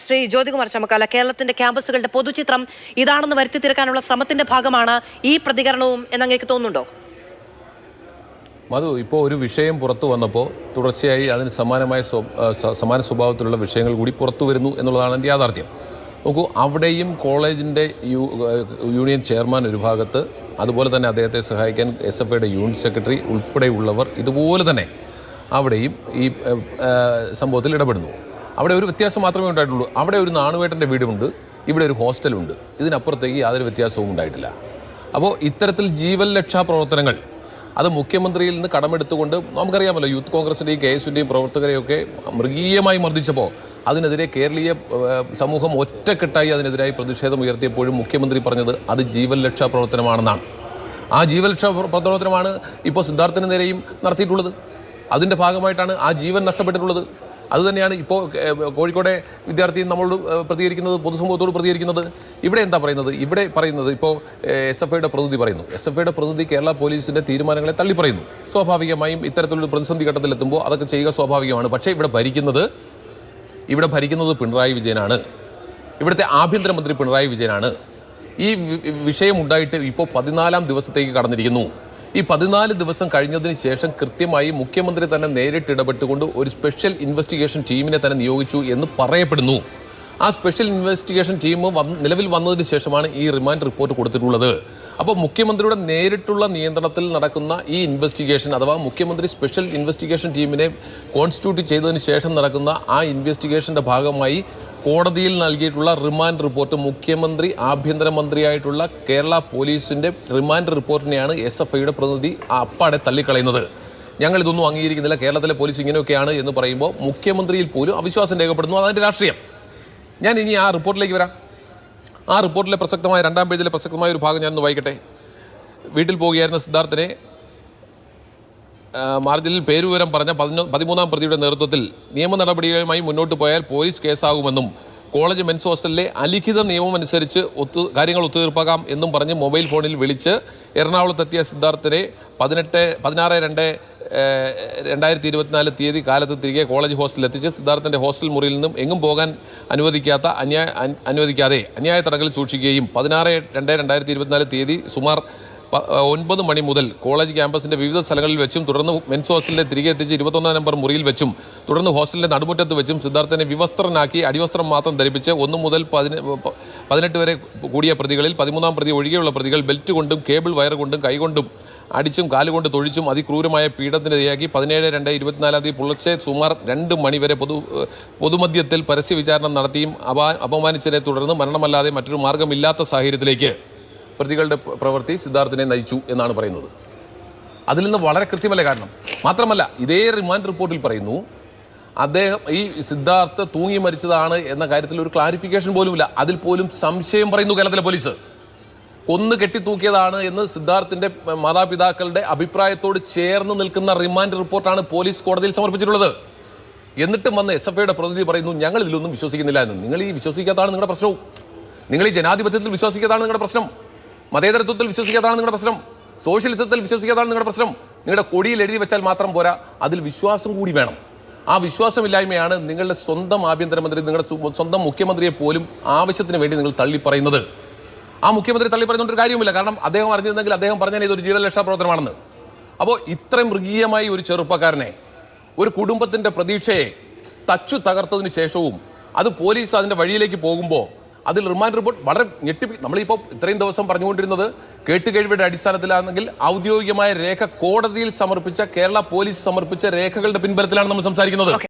ശ്രീ ജ്യോതികുമാർ ചമക്കാല, കേരളത്തിന്റെ ക്യാമ്പസുകളുടെ പൊതുചിത്രം ഇതാണെന്ന് വരുത്തി തീർക്കാനുള്ള ശ്രമത്തിന്റെ ഭാഗമാണ് ഈ പ്രതികരണവും എന്നങ്ങേക്ക് തോന്നുന്നുണ്ടോ? മധു, ഇപ്പോൾ ഒരു വിഷയം പുറത്തു വന്നപ്പോൾ തുടർച്ചയായി അതിന് സമാന സ്വഭാവത്തിലുള്ള വിഷയങ്ങൾ കൂടി പുറത്തു വരുന്നു എന്നുള്ളതാണ് എൻ്റെ യാഥാർത്ഥ്യം. നോക്കൂ, അവിടെയും കോളേജിൻ്റെ യൂണിയൻ ചെയർമാൻ ഒരു ഭാഗത്ത്, അതുപോലെ തന്നെ അദ്ദേഹത്തെ സഹായിക്കാൻ SFIയുടെ യൂണിറ്റ് സെക്രട്ടറി ഉൾപ്പെടെയുള്ളവർ ഇതുപോലെ തന്നെ അവിടെയും ഈ സംഭവത്തിൽ ഇടപെടുന്നു. അവിടെ ഒരു വ്യത്യാസം മാത്രമേ ഉണ്ടായിട്ടുള്ളൂ. അവിടെ ഒരു നാണുവേട്ടൻ്റെ വീടുമുണ്ട്, ഇവിടെ ഒരു ഹോസ്റ്റലുണ്ട്. ഇതിനപ്പുറത്തേക്ക് യാതൊരു വ്യത്യാസവും ഉണ്ടായിട്ടില്ല. അപ്പോൾ ഇത്തരത്തിൽ ജീവൻ രക്ഷാ പ്രവർത്തനങ്ങൾ അത് മുഖ്യമന്ത്രിയിൽ നിന്ന് കടമെടുത്തുകൊണ്ട്, നമുക്കറിയാമല്ലോ യൂത്ത് കോൺഗ്രസിൻ്റെയും KSUവിൻ്റെയും പ്രവർത്തകരെയൊക്കെ മൃഗീയമായി മർദ്ദിച്ചപ്പോൾ അതിനെതിരെ കേരളീയ സമൂഹം ഒറ്റക്കെട്ടായി അതിനെതിരായി പ്രതിഷേധം ഉയർത്തിയപ്പോഴും മുഖ്യമന്ത്രി പറഞ്ഞത് അത് ജീവൻ രക്ഷാ പ്രവർത്തനമാണെന്നാണ്. ആ ജീവൻ രക്ഷാ പ്രവർത്തനമാണ് ഇപ്പോൾ സിദ്ധാർത്ഥിന് നേരെയും നടത്തിയിട്ടുള്ളത്. അതിൻ്റെ ഭാഗമായിട്ടാണ് ആ ജീവൻ നഷ്ടപ്പെട്ടിട്ടുള്ളത്. അതുതന്നെയാണ് ഇപ്പോൾ കോഴിക്കോടെ വിദ്യാർത്ഥി നമ്മളോട് പ്രതികരിക്കുന്നത്, പൊതുസമൂഹത്തോട് പ്രതികരിക്കുന്നത്. ഇവിടെ എന്താ പറയുന്നത്? ഇവിടെ പറയുന്നത് ഇപ്പോൾ SFIയുടെ പ്രതിനിധി പറയുന്നു. SFIയുടെ പ്രതിനിധി കേരള പോലീസിൻ്റെ തീരുമാനങ്ങളെ തള്ളി പറയുന്നു. സ്വാഭാവികമായും ഇത്തരത്തിലൊരു പ്രതിസന്ധി ഘട്ടത്തിലെത്തുമ്പോൾ അതൊക്കെ ചെയ്യുക സ്വാഭാവികമാണ്. പക്ഷേ ഇവിടെ ഭരിക്കുന്നത് പിണറായി വിജയനാണ്. ഇവിടുത്തെ ആഭ്യന്തരമന്ത്രി പിണറായി വിജയനാണ്. ഈ വിഷയം ഉണ്ടായിട്ട് ഇപ്പോൾ 14-ാം ദിവസത്തേക്ക് കടന്നിരിക്കുന്നു. ഈ 14 ദിവസം കഴിഞ്ഞതിന് ശേഷം കൃത്യമായി മുഖ്യമന്ത്രി തന്നെ നേരിട്ട് ഇടപെട്ടുകൊണ്ട് ഒരു സ്പെഷ്യൽ ഇൻവെസ്റ്റിഗേഷൻ ടീമിനെ തന്നെ നിയോഗിച്ചു എന്ന് പറയപ്പെടുന്നു. ആ സ്പെഷ്യൽ ഇൻവെസ്റ്റിഗേഷൻ ടീം നിലവിൽ വന്നതിന് ശേഷമാണ് ഈ റിമാൻഡ് റിപ്പോർട്ട് കൊടുത്തിട്ടുള്ളത്. അപ്പോൾ മുഖ്യമന്ത്രിയുടെ നേരിട്ടുള്ള നിയന്ത്രണത്തിൽ നടക്കുന്ന ഈ ഇൻവെസ്റ്റിഗേഷൻ, അഥവാ മുഖ്യമന്ത്രി സ്പെഷ്യൽ ഇൻവെസ്റ്റിഗേഷൻ ടീമിനെ കോൺസ്റ്റിറ്റ്യൂട്ട് ചെയ്തതിന് ശേഷം നടക്കുന്ന ആ ഇൻവെസ്റ്റിഗേഷൻ്റെ ഭാഗമായി കോടതിയിൽ നൽകിയിട്ടുള്ള റിമാൻഡ് റിപ്പോർട്ട്, മുഖ്യമന്ത്രി ആഭ്യന്തരമന്ത്രിയായിട്ടുള്ള കേരള പോലീസിൻ്റെ റിമാൻഡ് റിപ്പോർട്ടിനെയാണ് SFIയുടെ പ്രതിനിധി അപ്പാടെ തള്ളിക്കളയുന്നത്. ഞങ്ങളിതൊന്നും അംഗീകരിക്കുന്നില്ല, കേരളത്തിലെ പോലീസ് ഇങ്ങനെയൊക്കെയാണ് എന്ന് പറയുമ്പോൾ മുഖ്യമന്ത്രിയിൽ പോലും അവിശ്വാസം രേഖപ്പെടുന്നു. അതിൻ്റെ രാഷ്ട്രീയം. ഞാൻ ഇനി ആ റിപ്പോർട്ടിലേക്ക് വരാം. ആ റിപ്പോർട്ടിലെ പ്രസക്തമായ 2-ാം പേജിലെ പ്രസക്തമായ ഒരു ഭാഗം ഞാനൊന്ന് വായിക്കട്ടെ. വീട്ടിൽ പോവുകയായിരുന്ന സിദ്ധാർത്ഥിനെ മാർജിനിൽ പേരുവിവരം പറഞ്ഞ 13-ാം പ്രതിയുടെ നേതൃത്വത്തിൽ നിയമ നടപടികളുമായി മുന്നോട്ട് പോയാൽ പോലീസ് കേസാകുമെന്നും കോളേജ് മെൻസ് ഹോസ്റ്റലിലെ അലിഖിത നിയമം അനുസരിച്ച് കാര്യങ്ങൾ ഒത്തുതീർപ്പാക്കാം എന്നും പറഞ്ഞ് മൊബൈൽ ഫോണിൽ വിളിച്ച് എറണാകുളത്തെത്തിയ സിദ്ധാർത്ഥിനെ 16/2/2024 തീയതി കാലത്ത് തിരികെ കോളേജ് ഹോസ്റ്റലിൽ എത്തിച്ച് സിദ്ധാർത്ഥിൻ്റെ ഹോസ്റ്റൽ മുറിയിൽ നിന്നും എങ്ങും പോകാൻ അനുവദിക്കാതെ അന്യായ തടങ്കലിൽ സൂക്ഷിക്കുകയും 16/2/2024 തീയതി സുമാർ 9 മണി മുതൽ കോളേജ് ക്യാമ്പസിൻ്റെ വിവിധ സ്ഥലങ്ങളിൽ വെച്ചും തുടർന്ന് മെൻസ് ഹോസ്റ്റലിലെ തിരികെ എത്തിച്ച് 21-ാം നമ്പർ മുറിയിൽ വെച്ചും തുടർന്ന് ഹോസ്റ്റലിൻ്റെ നടുമുറ്റത്ത് വെച്ചും സിദ്ധാർത്ഥിനെ വിവസ്ത്രനാക്കി അടിവസ്ത്രം മാത്രം ധരിപ്പിച്ച് 1 മുതൽ 18 വരെ കൂടിയ പ്രതികളിൽ 13-ാം പ്രതി ഒഴികെയുള്ള പ്രതികൾ ബെൽറ്റ് കൊണ്ടും കേബിൾ വയർ കൊണ്ടും കൈകൊണ്ടും അടിച്ചും കാലുകൊണ്ട് തൊഴിച്ചും അതിക്രൂരമായ പീഡനത്തിനിരയാക്കി 17/2/2024 പുലർച്ചെ സുമാർ 2 മണിവരെ പൊതുമധ്യത്തിൽ പരസ്യ വിചാരണ നടത്തിയും അപമാനിച്ചതിനെ തുടർന്ന് മരണമല്ലാതെ മറ്റൊരു മാർഗമില്ലാത്ത സാഹചര്യത്തിലേക്ക് പ്രതികളുടെ പ്രവൃത്തി സിദ്ധാർത്ഥിനെ നയിച്ചു എന്നാണ് പറയുന്നത്. അതിൽ നിന്ന് വളരെ കൃത്യമല്ല. കാരണം മാത്രമല്ല, ഇതേ റിമാൻഡ് റിപ്പോർട്ടിൽ പറയുന്നു അദ്ദേഹം ഈ സിദ്ധാർത്ഥ് തൂങ്ങി മരിച്ചതാണ് എന്ന കാര്യത്തിൽ ഒരു ക്ലാരിഫിക്കേഷൻ പോലുമില്ല. അതിൽ പോലും സംശയം പറയുന്നു കേരളത്തിലെ പോലീസ്. കൊന്നു കെട്ടിത്തൂക്കിയതാണ് എന്ന് സിദ്ധാർത്ഥിൻ്റെ മാതാപിതാക്കളുടെ അഭിപ്രായത്തോട് ചേർന്ന് നിൽക്കുന്ന റിമാൻഡ് റിപ്പോർട്ടാണ് പോലീസ് കോടതിയിൽ സമർപ്പിച്ചിട്ടുള്ളത്. എന്നിട്ടും വന്ന് SFIയുടെ പ്രതിനിധി പറയുന്നു ഞങ്ങൾ ഇതിലൊന്നും വിശ്വസിക്കുന്നില്ല എന്ന്. നിങ്ങൾ ഈ വിശ്വസിക്കാത്തതാണ് നിങ്ങളുടെ പ്രശ്നവും. നിങ്ങൾ ഈ ജനാധിപത്യത്തിൽ വിശ്വസിക്കാത്തതാണ് നിങ്ങളുടെ പ്രശ്നം. മതേതരത്വത്തിൽ വിശ്വസിക്കാത്തതാണ് നിങ്ങളുടെ പ്രശ്നം. സോഷ്യലിസത്തിൽ വിശ്വസിക്കാത്തതാണ് നിങ്ങളുടെ പ്രശ്നം. നിങ്ങളുടെ കൊടിയിൽ എഴുതി വെച്ചാൽ മാത്രം പോരാ, അതിൽ വിശ്വാസം കൂടി വേണം. ആ വിശ്വാസമില്ലായ്മയാണ് നിങ്ങളുടെ സ്വന്തം ആഭ്യന്തരമന്ത്രി, നിങ്ങളുടെ സ്വന്തം മുഖ്യമന്ത്രിയെ പോലും ആവശ്യത്തിന് വേണ്ടി നിങ്ങൾ തള്ളിപ്പറയുന്നത്. ആ മുഖ്യമന്ത്രി തള്ളിപ്പറയുന്നൊരു കാര്യവുമില്ല. കാരണം അദ്ദേഹം അറിഞ്ഞിരുന്നെങ്കിൽ അദ്ദേഹം പറഞ്ഞാൽ ഇതൊരു ജീവൻ രക്ഷാ പ്രവർത്തനമാണെന്ന്. അപ്പോൾ ഇത്രയും മൃഗീയമായി ഒരു ചെറുപ്പക്കാരനെ, ഒരു കുടുംബത്തിൻ്റെ പ്രതീക്ഷയെ തകർത്തതിന് ശേഷവും അത് പോലീസ് അതിൻ്റെ വഴിയിലേക്ക് പോകുമ്പോൾ അതിൽ റിമാൻഡ് റിപ്പോർട്ട് വളരെ നമ്മളിപ്പോൾ ഇത്രയും ദിവസം പറഞ്ഞുകൊണ്ടിരുന്നത് കേട്ടുകേഴ്വിയുടെ അടിസ്ഥാനത്തിലാണെങ്കിൽ ഔദ്യോഗികമായ രേഖ കോടതിയിൽ സമർപ്പിച്ച കേരള പോലീസ് സമർപ്പിച്ച രേഖകളുടെ പിൻബലത്തിലാണ് നമ്മൾ സംസാരിക്കുന്നത്.